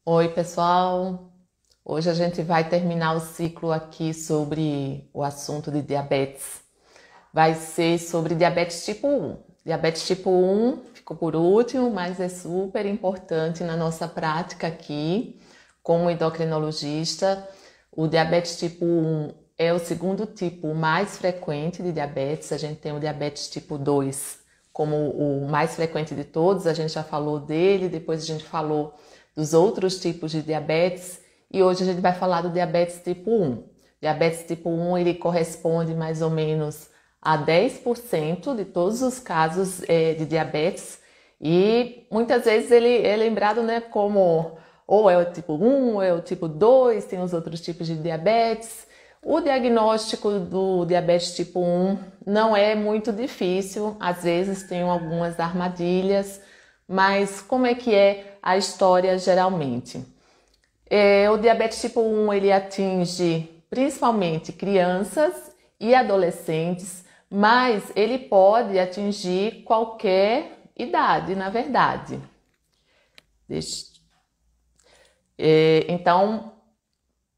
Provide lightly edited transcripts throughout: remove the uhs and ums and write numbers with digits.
Oi, pessoal! Hoje a gente vai terminar o ciclo aqui sobre o assunto de diabetes. Vai ser sobre diabetes tipo 1. Diabetes tipo 1 ficou por último, mas é super importante na nossa prática aqui, como endocrinologista. O diabetes tipo 1 é o segundo tipo mais frequente de diabetes. A gente tem o diabetes tipo 2 como o mais frequente de todos. A gente já falou dele, depois a gente falou dos outros tipos de diabetes e hoje a gente vai falar do diabetes tipo 1. Diabetes tipo 1 ele corresponde mais ou menos a 10% de todos os casos de diabetes e muitas vezes ele é lembrado, né, como ou é o tipo 1 ou é o tipo 2, tem os outros tipos de diabetes. O diagnóstico do diabetes tipo 1 não é muito difícil, às vezes tem algumas armadilhas, mas como é que é a história geralmente? O diabetes tipo 1 ele atinge principalmente crianças e adolescentes, mas ele pode atingir qualquer idade, na verdade. Então,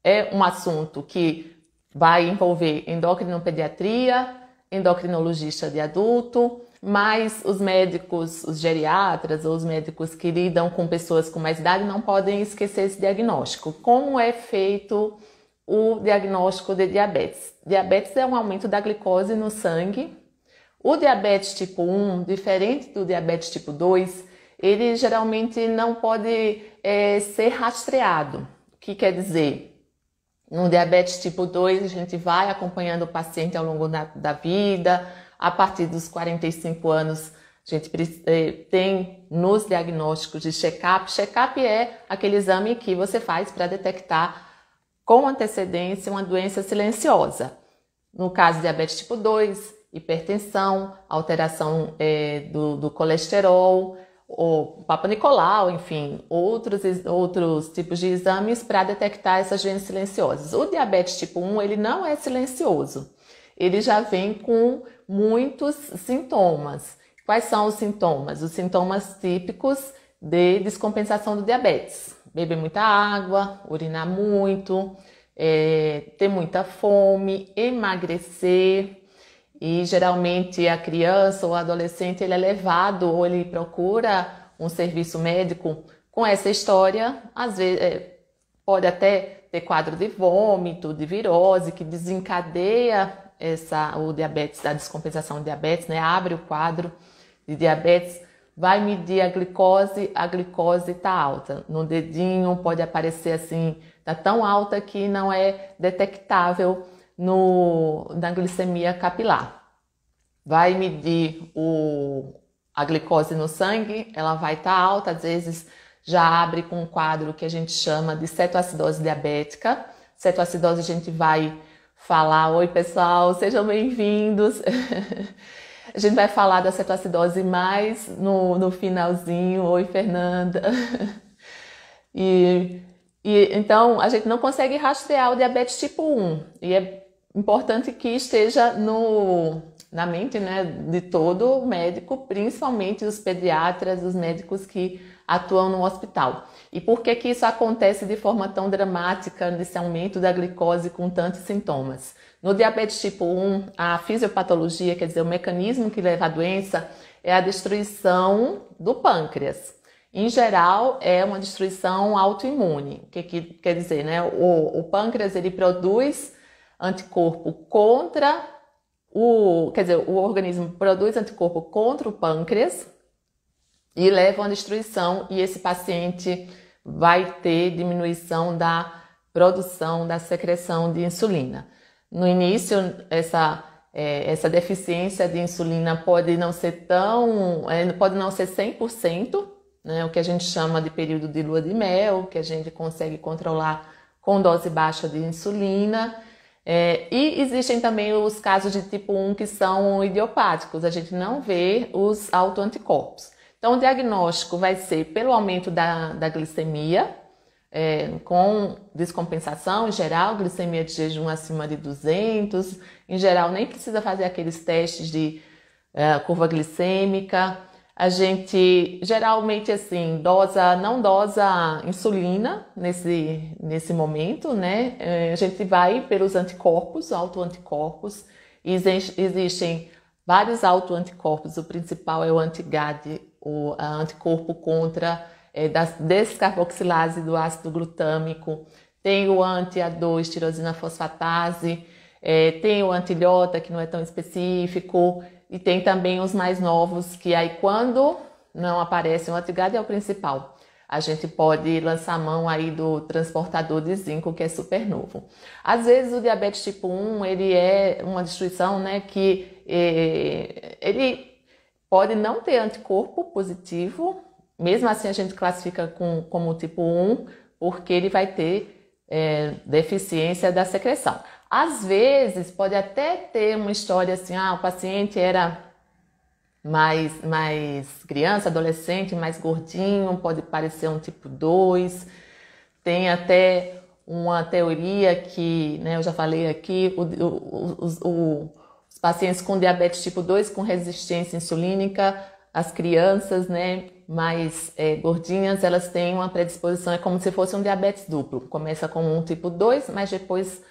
é um assunto que vai envolver endocrinopediatria, endocrinologista de adulto, mas os médicos, os geriatras ou os médicos que lidam com pessoas com mais idade não podem esquecer esse diagnóstico. Como é feito o diagnóstico de diabetes? Diabetes é um aumento da glicose no sangue. O diabetes tipo 1, diferente do diabetes tipo 2, ele geralmente não pode ser rastreado. O que quer dizer? No diabetes tipo 2, a gente vai acompanhando o paciente ao longo da vida. A partir dos 45 anos, a gente tem nos diagnósticos de check-up. Check-up é aquele exame que você faz para detectar com antecedência uma doença silenciosa. No caso de diabetes tipo 2, hipertensão, alteração do colesterol, o Papa Nicolau, enfim, outros tipos de exames para detectar essas doenças silenciosas. O diabetes tipo 1, ele não é silencioso, ele já vem com muitos sintomas. Quais são os sintomas? Os sintomas típicos de descompensação do diabetes: beber muita água, urinar muito, ter muita fome, emagrecer. E geralmente a criança ou adolescente ele é levado ou ele procura um serviço médico com essa história. Às vezes pode até ter quadro de vômito, de virose, que desencadeia o diabetes, a descompensação do diabetes, né? Abre o quadro de diabetes, vai medir a glicose está alta. No dedinho pode aparecer assim, está tão alta que não é detectável na glicemia capilar. Vai medir a glicose no sangue, ela vai estar alta, às vezes já abre com um quadro que a gente chama de cetoacidose diabética. Cetoacidose a gente vai falar, oi pessoal, sejam bem-vindos. A gente vai falar da cetoacidose mais no finalzinho. Oi, Fernanda. Então, a gente não consegue rastrear o diabetes tipo 1. E é importante que esteja na mente, né, de todo médico, principalmente os pediatras, os médicos que atuam no hospital. E por que que isso acontece de forma tão dramática, nesse aumento da glicose com tantos sintomas? No diabetes tipo 1, a fisiopatologia, quer dizer, o mecanismo que leva à doença, é a destruição do pâncreas. Em geral, é uma destruição autoimune. O que quer dizer, né? O pâncreas ele produz anticorpo contra o organismo produz anticorpo contra o pâncreas e leva a uma destruição, e esse paciente vai ter diminuição da produção, da secreção de insulina. No início, essa deficiência de insulina pode não ser 100%, né, o que a gente chama de período de lua de mel, que a gente consegue controlar com dose baixa de insulina. E existem também os casos de tipo 1 que são idiopáticos, a gente não vê os autoanticorpos. Então, o diagnóstico vai ser pelo aumento da glicemia, com descompensação, em geral, glicemia de jejum acima de 200, em geral nem precisa fazer aqueles testes de curva glicêmica. A gente geralmente assim não dosa insulina nesse momento, né? A gente vai pelos anticorpos, autoanticorpos. Existem vários autoanticorpos. O principal é o anti-GAD, o anticorpo contra da descarboxilase do ácido glutâmico. Tem o anti-A2 tirosina fosfatase, tem o anti-ilhota, que não é tão específico. E tem também os mais novos, que aí quando não aparece o anti-GAD é o principal. A gente pode lançar a mão aí do transportador de zinco, que é super novo. Às vezes o diabetes tipo 1, ele é uma destruição, né, que ele pode não ter anticorpo positivo, mesmo assim a gente classifica como tipo 1, porque ele vai ter deficiência da secreção. Às vezes pode até ter uma história assim, o paciente era mais criança, adolescente, mais gordinho, pode parecer um tipo 2. Tem até uma teoria que, né, eu já falei aqui, os pacientes com diabetes tipo 2 com resistência insulínica, as crianças, né, mais gordinhas, elas têm uma predisposição, é como se fosse um diabetes duplo. Começa como um tipo 2, mas depois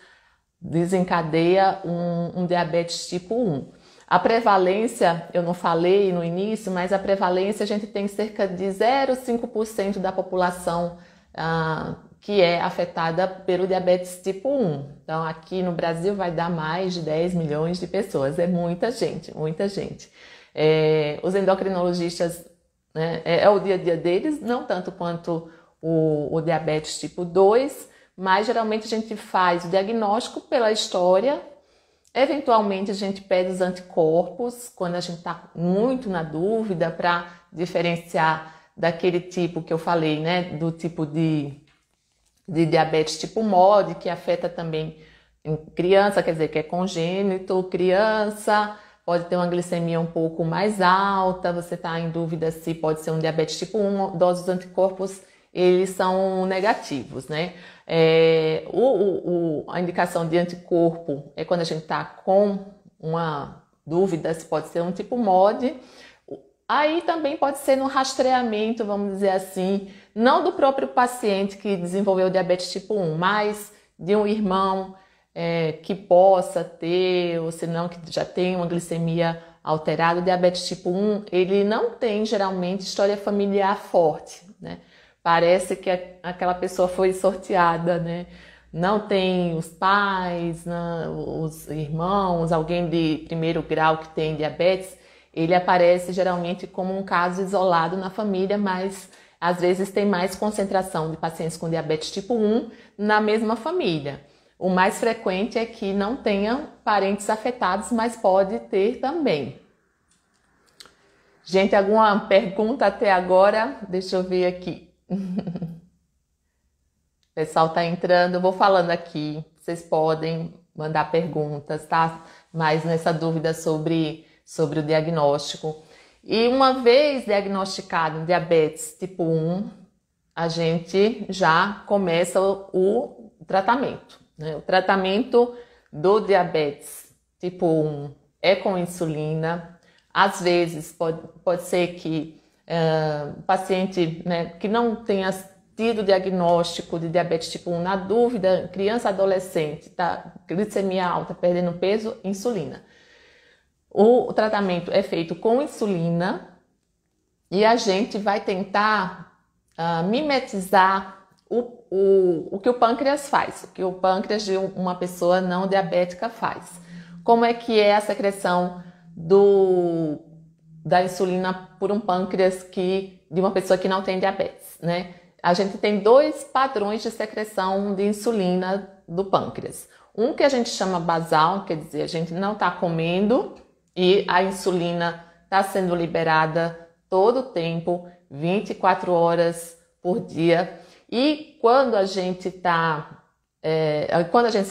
desencadeia um diabetes tipo 1. A prevalência, eu não falei no início, mas a prevalência a gente tem cerca de 0,5% da população que é afetada pelo diabetes tipo 1. Então aqui no Brasil vai dar mais de 10 milhões de pessoas, é muita gente, muita gente. Os endocrinologistas, né, é o dia a dia deles, não tanto quanto o diabetes tipo 2, mas geralmente a gente faz o diagnóstico pela história. Eventualmente a gente pede os anticorpos quando a gente está muito na dúvida para diferenciar daquele tipo que eu falei, né, do tipo de diabetes tipo MOD, que afeta também em criança, quer dizer, que é congênito, criança, pode ter uma glicemia um pouco mais alta, você está em dúvida se pode ser um diabetes tipo 1, doses dos anticorpos, eles são negativos, né? A indicação de anticorpo é quando a gente está com uma dúvida se pode ser um tipo MOD. Aí também pode ser no rastreamento, vamos dizer assim, não do próprio paciente que desenvolveu diabetes tipo 1, mas de um irmão que possa ter, ou se não, que já tem uma glicemia alterada. O diabetes tipo 1, ele não tem geralmente história familiar forte, né? Parece que aquela pessoa foi sorteada, né? Não tem os pais, os irmãos, alguém de primeiro grau que tem diabetes. Ele aparece geralmente como um caso isolado na família, mas às vezes tem mais concentração de pacientes com diabetes tipo 1 na mesma família. O mais frequente é que não tenha parentes afetados, mas pode ter também. Gente, alguma pergunta até agora? Deixa eu ver aqui. O pessoal tá entrando, eu vou falando aqui, vocês podem mandar perguntas, tá? Mais nessa dúvida sobre o diagnóstico. E uma vez diagnosticado diabetes tipo 1, a gente já começa o tratamento, né? O tratamento do diabetes tipo 1 é com insulina. Às vezes pode ser que o paciente, né, que não tenha tido diagnóstico de diabetes tipo 1, na dúvida, criança, adolescente, tá, glicemia alta, perdendo peso, insulina. O tratamento é feito com insulina e a gente vai tentar mimetizar o que o pâncreas faz, o que o pâncreas de uma pessoa não diabética faz. Como é que é a secreção da insulina por um pâncreas de uma pessoa que não tem diabetes, né? A gente tem dois padrões de secreção de insulina do pâncreas. Um que a gente chama basal, quer dizer, a gente não está comendo e a insulina está sendo liberada todo o tempo, 24 horas por dia. E quando a gente se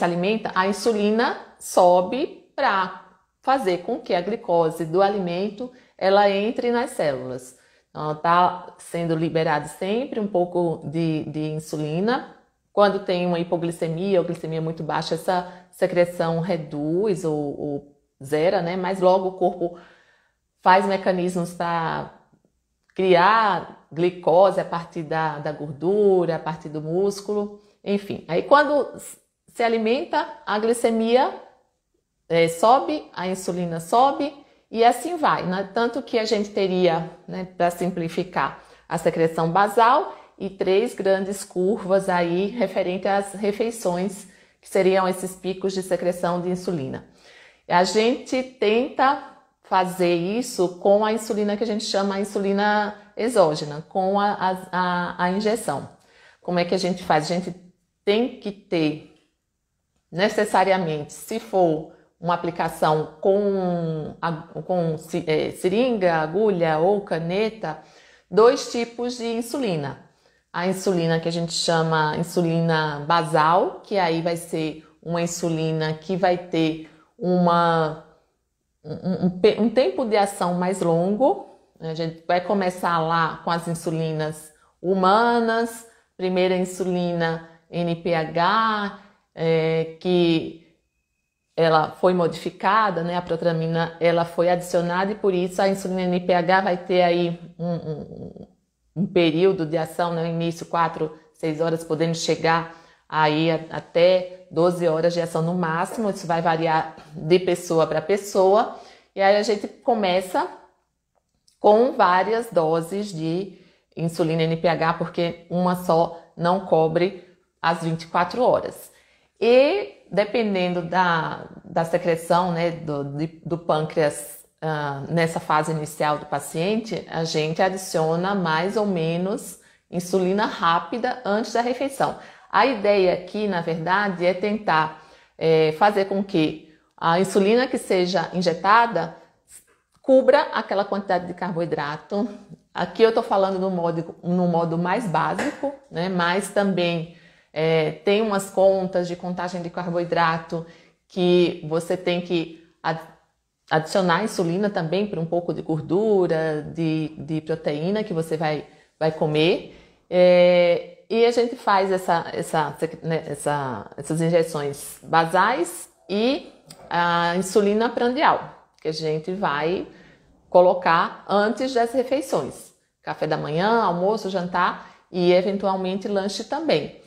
alimenta, a insulina sobe para fazer com que a glicose do alimento ela entre nas células. Então, está sendo liberado sempre um pouco de insulina. Quando tem uma hipoglicemia ou glicemia muito baixa, essa secreção reduz ou zera, né? Mas logo o corpo faz mecanismos para criar glicose a partir da gordura, a partir do músculo, enfim. Aí quando se alimenta, a glicemia sobe, a insulina sobe e assim vai, né? Tanto que a gente teria, né, para simplificar, a secreção basal e 3 grandes curvas aí referente às refeições, que seriam esses picos de secreção de insulina. A gente tenta fazer isso com a insulina que a gente chama a insulina exógena, com a injeção. Como é que a gente faz? A gente tem que ter necessariamente, se for uma aplicação com seringa, agulha ou caneta, 2 tipos de insulina. A insulina que a gente chama insulina basal, que aí vai ser uma insulina que vai ter um tempo de ação mais longo. A gente vai começar lá com as insulinas humanas, primeira insulina NPH, que ela foi modificada, né? A protramina ela foi adicionada e por isso a insulina NPH vai ter aí um período de ação, no início 4, 6 horas, podendo chegar aí até 12 horas de ação no máximo. Isso vai variar de pessoa para pessoa. E aí a gente começa com várias doses de insulina NPH, porque uma só não cobre as 24 horas. E dependendo da secreção, né, do pâncreas nessa fase inicial do paciente, a gente adiciona mais ou menos insulina rápida antes da refeição. A ideia aqui, na verdade, é tentar fazer com que a insulina que seja injetada cubra aquela quantidade de carboidrato. Aqui eu estou falando no modo mais básico, né? Mas também tem umas contas de contagem de carboidrato que você tem que adicionar insulina também para um pouco de gordura, de proteína que você vai comer. E a gente faz essas injeções basais e a insulina prandial, que a gente vai colocar antes das refeições. Café da manhã, almoço, jantar e eventualmente lanche também.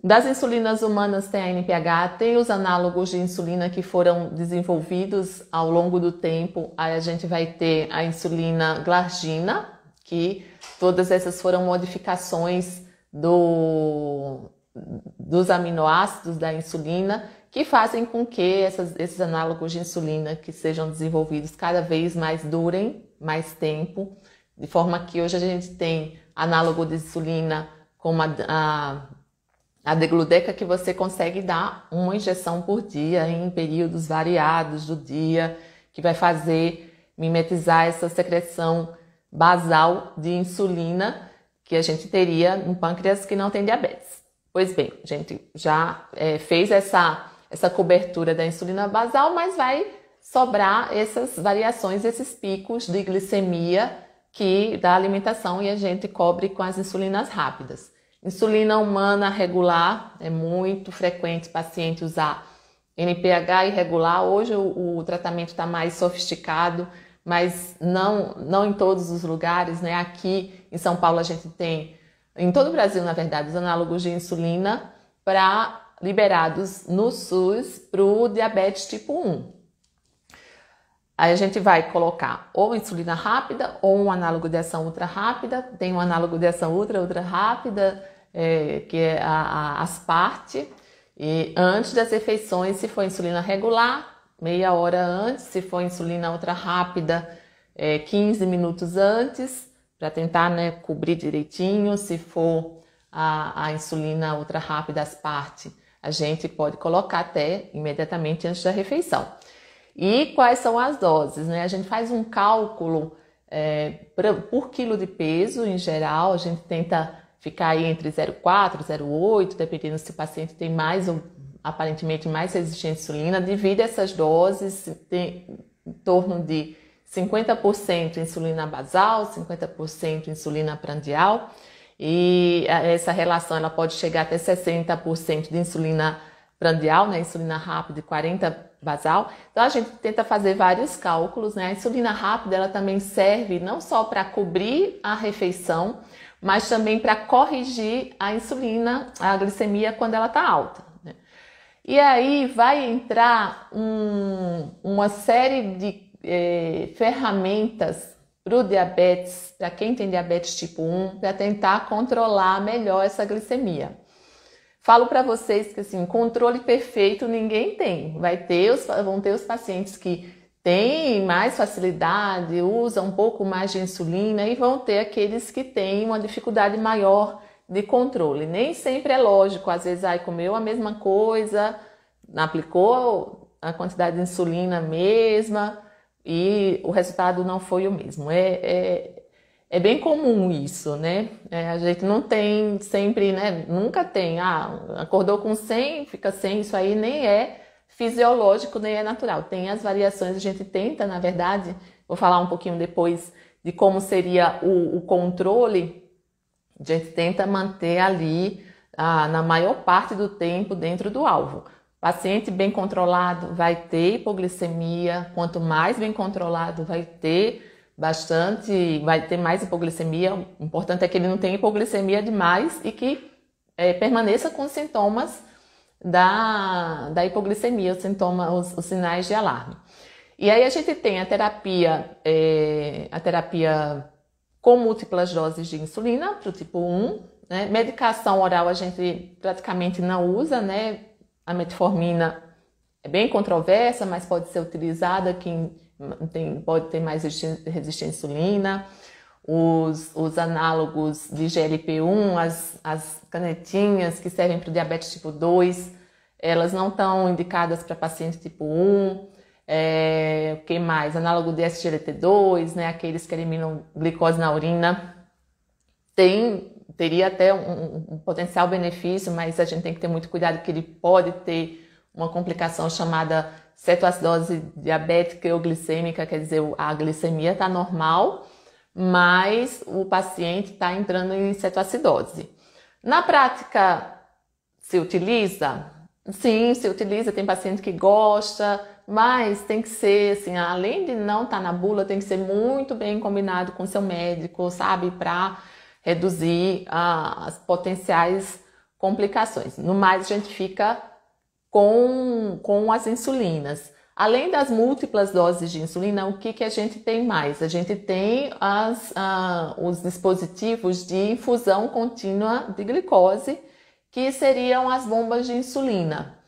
Das insulinas humanas tem a NPH, tem os análogos de insulina que foram desenvolvidos ao longo do tempo. Aí a gente vai ter a insulina glargina, que todas essas foram modificações dos aminoácidos da insulina, que fazem com que esses análogos de insulina que sejam desenvolvidos cada vez mais durem mais tempo, de forma que hoje a gente tem análogo de insulina como a Degludec, que você consegue dar uma injeção por dia em períodos variados do dia, que vai mimetizar essa secreção basal de insulina que a gente teria no pâncreas que não tem diabetes. Pois bem, a gente já fez essa cobertura da insulina basal, mas vai sobrar essas variações, esses picos de glicemia da alimentação, e a gente cobre com as insulinas rápidas. Insulina humana regular, é muito frequente o paciente usar NPH irregular. Hoje o tratamento está mais sofisticado, mas não em todos os lugares, né? Aqui em São Paulo a gente tem, em todo o Brasil, na verdade, os análogos de insulina liberados no SUS para o diabetes tipo 1. Aí a gente vai colocar ou insulina rápida ou um análogo de ação ultra rápida. Tem um análogo de ação ultra rápida, que é a Asparte. E antes das refeições, se for insulina regular, meia hora antes. Se for insulina ultra rápida, 15 minutos antes, para tentar, né, cobrir direitinho. Se for a insulina ultra rápida Asparte, a gente pode colocar até imediatamente antes da refeição. E quais são as doses, né? A gente faz um cálculo por quilo de peso, em geral. A gente tenta ficar aí entre 0,4 e 0,8, dependendo se o paciente tem mais ou aparentemente mais resistência à insulina. Divide essas doses, tem em torno de 50% insulina basal, 50% insulina prandial. E essa relação ela pode chegar até 60% de insulina prandial, né, insulina rápida e 40 basal. Então a gente tenta fazer vários cálculos, né? A insulina rápida ela também serve não só para cobrir a refeição, mas também para corrigir a insulina, a glicemia quando ela está alta, né? E aí vai entrar uma série de ferramentas para o diabetes, para quem tem diabetes tipo 1, para tentar controlar melhor essa glicemia. Falo para vocês que assim, controle perfeito ninguém tem. Vão ter os pacientes que têm mais facilidade, usam um pouco mais de insulina e vão ter aqueles que têm uma dificuldade maior de controle. Nem sempre é lógico, às vezes comeu a mesma coisa, aplicou a quantidade de insulina mesma e o resultado não foi o mesmo. É bem comum isso, né? A gente não tem sempre, né? Nunca tem. Acordou com 100, fica 100. Isso aí nem é fisiológico, nem é natural. Tem as variações, a gente tenta, na verdade, vou falar um pouquinho depois de como seria o controle. A gente tenta manter ali, na maior parte do tempo, dentro do alvo. Paciente bem controlado vai ter hipoglicemia. Quanto mais bem controlado, vai ter mais hipoglicemia. O importante é que ele não tenha hipoglicemia demais e que permaneça com os sintomas da hipoglicemia, os sinais de alarme. E aí a gente tem a terapia com múltiplas doses de insulina para o tipo 1, né? Medicação oral a gente praticamente não usa, né? A metformina é bem controversa, mas pode ser utilizada pode ter mais resistência à insulina. Os análogos de GLP-1, as canetinhas que servem para o diabetes tipo 2, elas não estão indicadas para paciente tipo 1. O que mais? Análogo de SGLT2, né? Aqueles que eliminam glicose na urina. Teria até um potencial benefício, mas a gente tem que ter muito cuidado que ele pode ter uma complicação chamada cetoacidose diabética ou glicêmica, quer dizer, a glicemia está normal, mas o paciente está entrando em cetoacidose. Na prática, se utiliza? Sim, se utiliza, tem paciente que gosta, mas tem que ser, assim, além de não estar na bula, tem que ser muito bem combinado com seu médico, sabe, para reduzir as potenciais complicações. No mais, a gente fica com as insulinas. Além das múltiplas doses de insulina, o que a gente tem mais? A gente tem os dispositivos de infusão contínua de glicose, que seriam as bombas de insulina.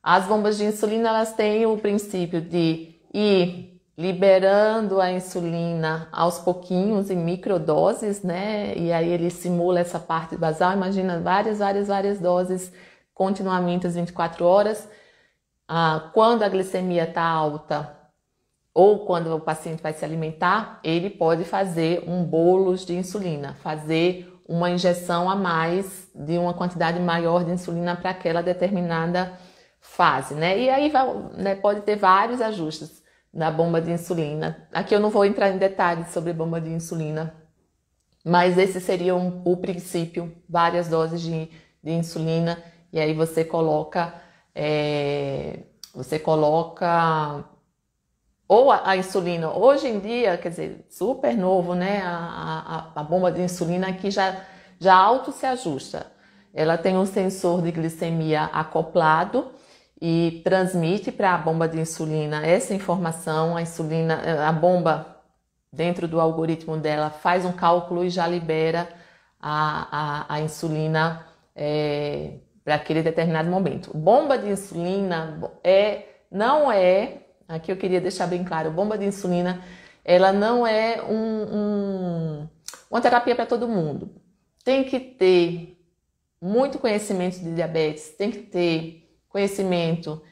As bombas de insulina, elas têm o princípio de ir liberando a insulina aos pouquinhos em microdoses, né? E aí ele simula essa parte basal. Imagina várias doses continuamente às 24 horas. Quando a glicemia está alta ou quando o paciente vai se alimentar, ele pode fazer um bolus de insulina, fazer uma injeção a mais de uma quantidade maior de insulina para aquela determinada fase, né? E aí pode ter vários ajustes da bomba de insulina. Aqui eu não vou entrar em detalhes sobre bomba de insulina, mas esse seria o princípio, várias doses de insulina, e aí você coloca ou a insulina. Hoje em dia, quer dizer, super novo, né? A bomba de insulina aqui já auto se ajusta. Ela tem um sensor de glicemia acoplado e transmite para a bomba de insulina essa informação. A bomba, dentro do algoritmo dela, faz um cálculo e já libera a insulina para aquele determinado momento. Bomba de insulina não é, aqui eu queria deixar bem claro, bomba de insulina, ela não é uma terapia para todo mundo. Tem que ter muito conhecimento de diabetes, tem que ter conhecimento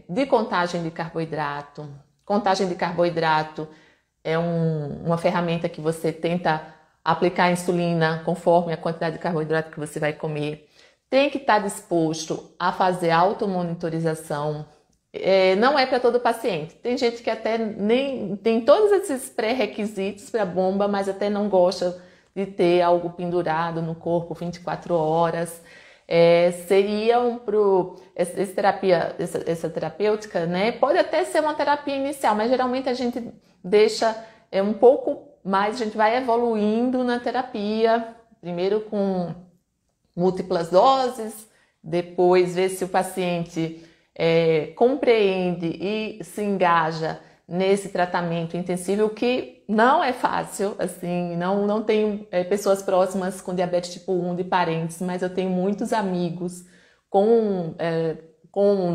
de contagem de carboidrato. Contagem de carboidrato é uma ferramenta que você tenta aplicar a insulina conforme a quantidade de carboidrato que você vai comer. Tem que estar disposto a fazer automonitorização. Não é para todo paciente. Tem gente que até nem tem todos esses pré-requisitos para a bomba, mas até não gosta de ter algo pendurado no corpo 24 horas. seriam essa terapêutica, né? Pode até ser uma terapia inicial, mas geralmente a gente deixa um pouco mais, a gente vai evoluindo na terapia, primeiro com múltiplas doses, depois ver se o paciente compreende e se engaja nesse tratamento intensivo, que não é fácil, assim, não tenho pessoas próximas com diabetes tipo 1 de parentes, mas eu tenho muitos amigos com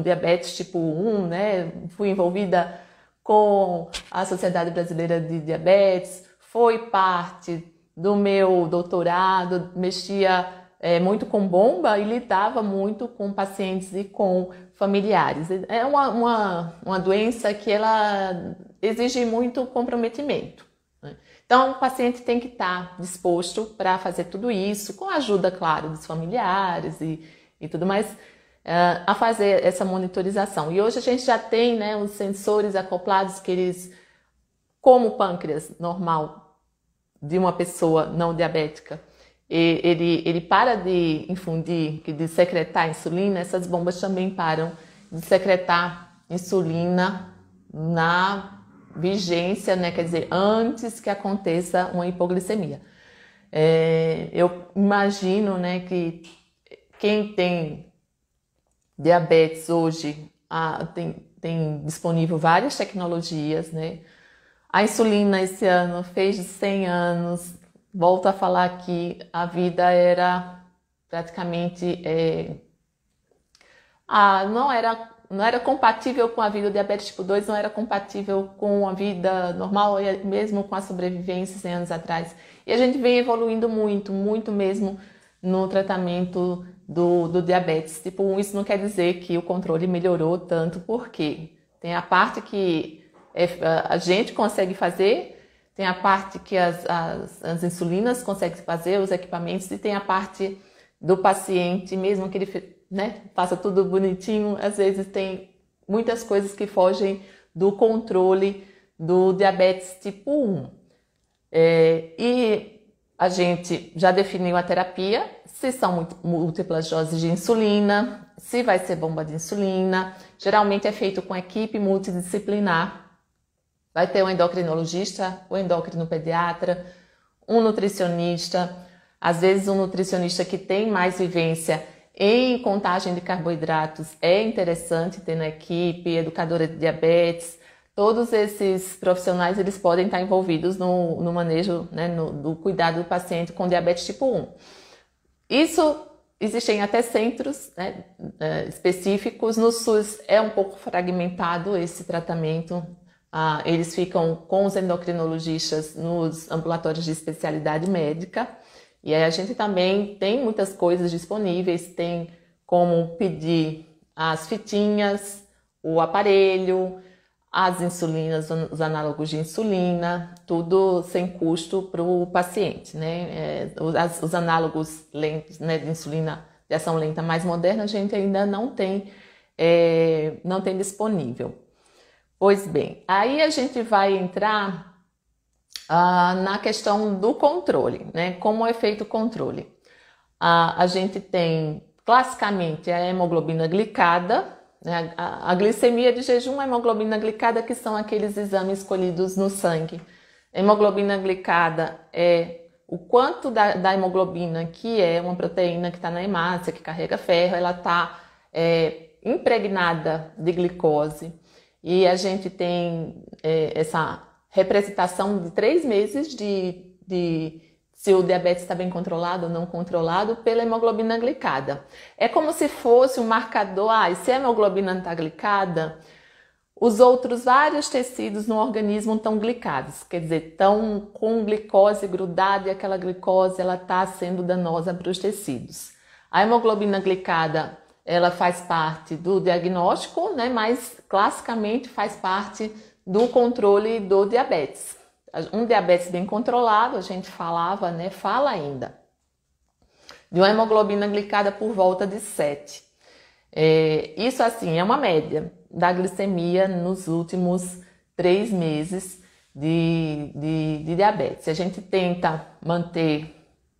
diabetes tipo 1, né? Fui envolvida com a Sociedade Brasileira de Diabetes, foi parte do meu doutorado, mexia muito com bomba e lidava muito com pacientes e com familiares. É uma doença que ela exige muito comprometimento, né? Então, o paciente tem que estar disposto para fazer tudo isso, com a ajuda, claro, dos familiares e tudo mais, a fazer essa monitorização. E hoje a gente já tem, né, os sensores acoplados que eles, como o pâncreas normal de uma pessoa não diabética, ele para de infundir, de secretar insulina, essas bombas também param de secretar insulina na vigência, né? Quer dizer, antes que aconteça uma hipoglicemia. Eu imagino, né, que quem tem diabetes hoje tem disponível várias tecnologias, né? A insulina esse ano fez 100 anos. Volto a falar que a vida era praticamente não era compatível com a vida. O diabetes tipo 2 não era compatível com a vida normal, mesmo com a sobrevivência 100 anos atrás. E a gente vem evoluindo muito, muito mesmo no tratamento do diabetes tipo 1. Isso não quer dizer que o controle melhorou tanto, porque tem a parte que a gente consegue fazer, tem a parte que as insulinas conseguem fazer, os equipamentos, e tem a parte do paciente, mesmo que ele, né, faça tudo bonitinho, às vezes tem muitas coisas que fogem do controle do diabetes tipo 1. E a gente já definiu a terapia, se são múltiplas doses de insulina, se vai ser bomba de insulina. Geralmente é feito com equipe multidisciplinar. Vai ter um endocrinologista, um endocrinopediatra, um nutricionista, às vezes um nutricionista que tem mais vivência em contagem de carboidratos. É interessante ter na equipe, educadora de diabetes. Todos esses profissionais, eles podem estar envolvidos no manejo, né, do cuidado do paciente com diabetes tipo 1. Isso, existem até centros, né, específicos. No SUS é um pouco fragmentado esse tratamento. Eles ficam com os endocrinologistas nos ambulatórios de especialidade médica. E aí a gente também tem muitas coisas disponíveis, tem como pedir as fitinhas, o aparelho, as insulinas, os análogos de insulina, tudo sem custo para o paciente, né? Os análogos lentos, né, de insulina de ação lenta mais moderna, a gente ainda não tem disponível. Pois bem, aí a gente vai entrar na questão do controle, né? Como é feito o controle? A gente tem, classicamente, a hemoglobina glicada, né? A glicemia de jejum, a hemoglobina glicada, que são aqueles exames escolhidos no sangue. A hemoglobina glicada é o quanto da hemoglobina, que é uma proteína que está na hemácia, que carrega ferro, ela está impregnada de glicose. E a gente tem essa representação de 3 meses de se o diabetes está bem controlado ou não controlado pela hemoglobina glicada. É como se fosse um marcador, e se a hemoglobina está glicada, os outros vários tecidos no organismo estão glicados, quer dizer, estão com glicose grudada, e aquela glicose ela está sendo danosa para os tecidos. A hemoglobina glicada, ela faz parte do diagnóstico, né, mas classicamente faz parte do controle do diabetes. Um diabetes bem controlado, a gente falava, né, fala ainda, de uma hemoglobina glicada por volta de 7. Isso, assim, é uma média da glicemia nos últimos 3 meses de diabetes. A gente tenta manter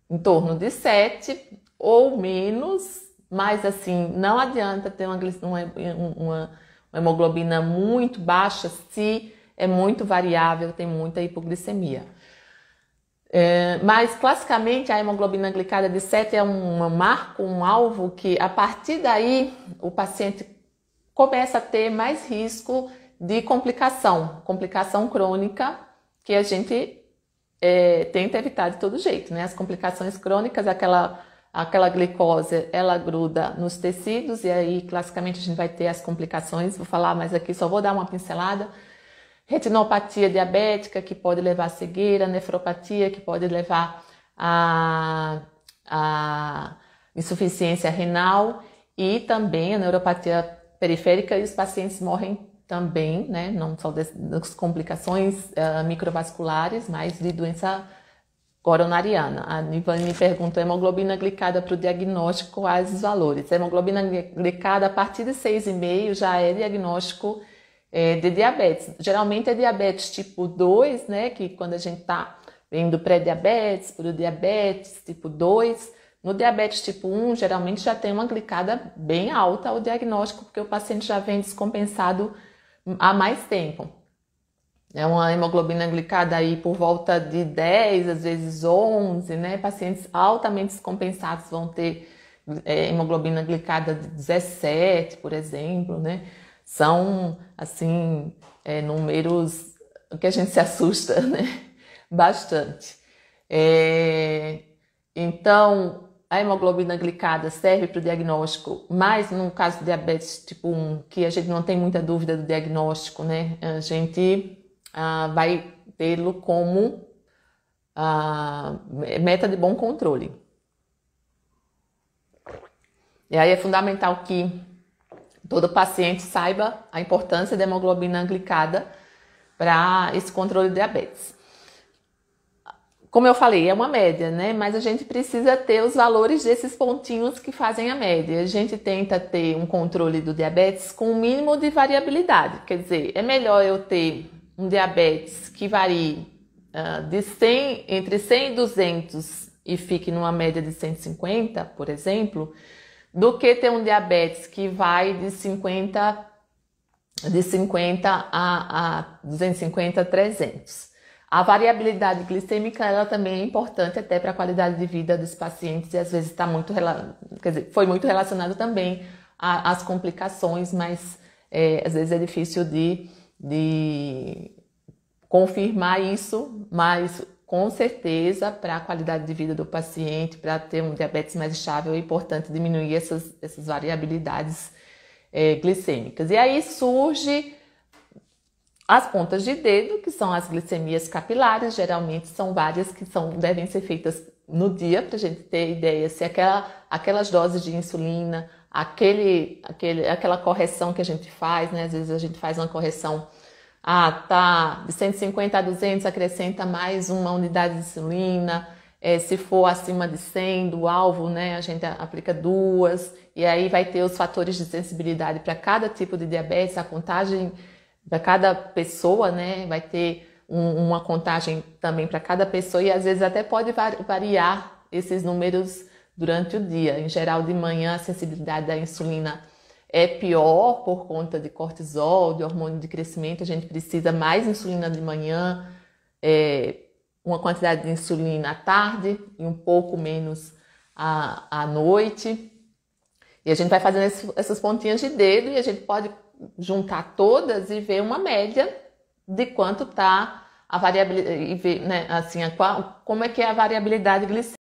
em torno de 7 ou menos, mas assim, não adianta ter uma hemoglobina muito baixa se é muito variável, tem muita hipoglicemia. Mas classicamente a hemoglobina glicada de 7 é um marco, um alvo que a partir daí o paciente começa a ter mais risco de complicação crônica, que a gente tenta evitar de todo jeito, né? As complicações crônicas, aquela glicose, ela gruda nos tecidos e aí classicamente a gente vai ter as complicações, vou falar mais aqui, só vou dar uma pincelada. Retinopatia diabética, que pode levar a cegueira, nefropatia, que pode levar a insuficiência renal e também a neuropatia periférica, e os pacientes morrem também, né? Não só das complicações microvasculares, mas de doença coronariana. A Nivane me pergunta, hemoglobina glicada para o diagnóstico, quais os valores? A hemoglobina glicada a partir de 6,5 já é diagnóstico de diabetes. Geralmente é diabetes tipo 2, né? Que quando a gente está indo pré-diabetes, para o diabetes tipo 2. No diabetes tipo 1, geralmente já tem uma glicada bem alta o diagnóstico, porque o paciente já vem descompensado há mais tempo. É uma hemoglobina glicada aí por volta de 10, às vezes 11, né? Pacientes altamente descompensados vão ter hemoglobina glicada de 17, por exemplo, né? São, assim, números que a gente se assusta, né? Bastante. Então, a hemoglobina glicada serve para o diagnóstico, mas no caso do diabetes tipo 1, que a gente não tem muita dúvida do diagnóstico, né? A gente vai tê-lo como meta de bom controle. E aí é fundamental que todo paciente saiba a importância da hemoglobina glicada para esse controle de diabetes. Como eu falei, é uma média, né? Mas a gente precisa ter os valores desses pontinhos que fazem a média. A gente tenta ter um controle do diabetes com o mínimo de variabilidade. Quer dizer, é melhor eu ter um diabetes que varie entre 100 e 200 e fique numa média de 150, por exemplo, do que ter um diabetes que vai de 50 a 250 a 300. A variabilidade glicêmica, ela também é importante até para a qualidade de vida dos pacientes e às vezes está muito, foi muito relacionado também às complicações, mas às vezes é difícil de confirmar isso, mas com certeza para a qualidade de vida do paciente, para ter um diabetes mais estável, é importante diminuir essas variabilidades glicêmicas. E aí surge as pontas de dedo, que são as glicemias capilares, geralmente são várias que devem ser feitas no dia, para a gente ter ideia se aquelas doses de insulina, aquela correção que a gente faz, né? Às vezes a gente faz uma correção, tá de 150 a 200, acrescenta mais uma unidade de insulina, se for acima de 100 do alvo, né? A gente aplica 2, e aí vai ter os fatores de sensibilidade para cada tipo de diabetes, a contagem para cada pessoa, né? Vai ter uma contagem também para cada pessoa e às vezes até pode variar esses números durante o dia. Em geral, de manhã a sensibilidade da insulina é pior por conta de cortisol, de hormônio de crescimento. A gente precisa mais insulina de manhã, uma quantidade de insulina à tarde e um pouco menos à noite. E a gente vai fazendo essas pontinhas de dedo e a gente pode juntar todas e ver uma média de quanto está a variabilidade, e ver, né, assim, como é que é a variabilidade glicêmica.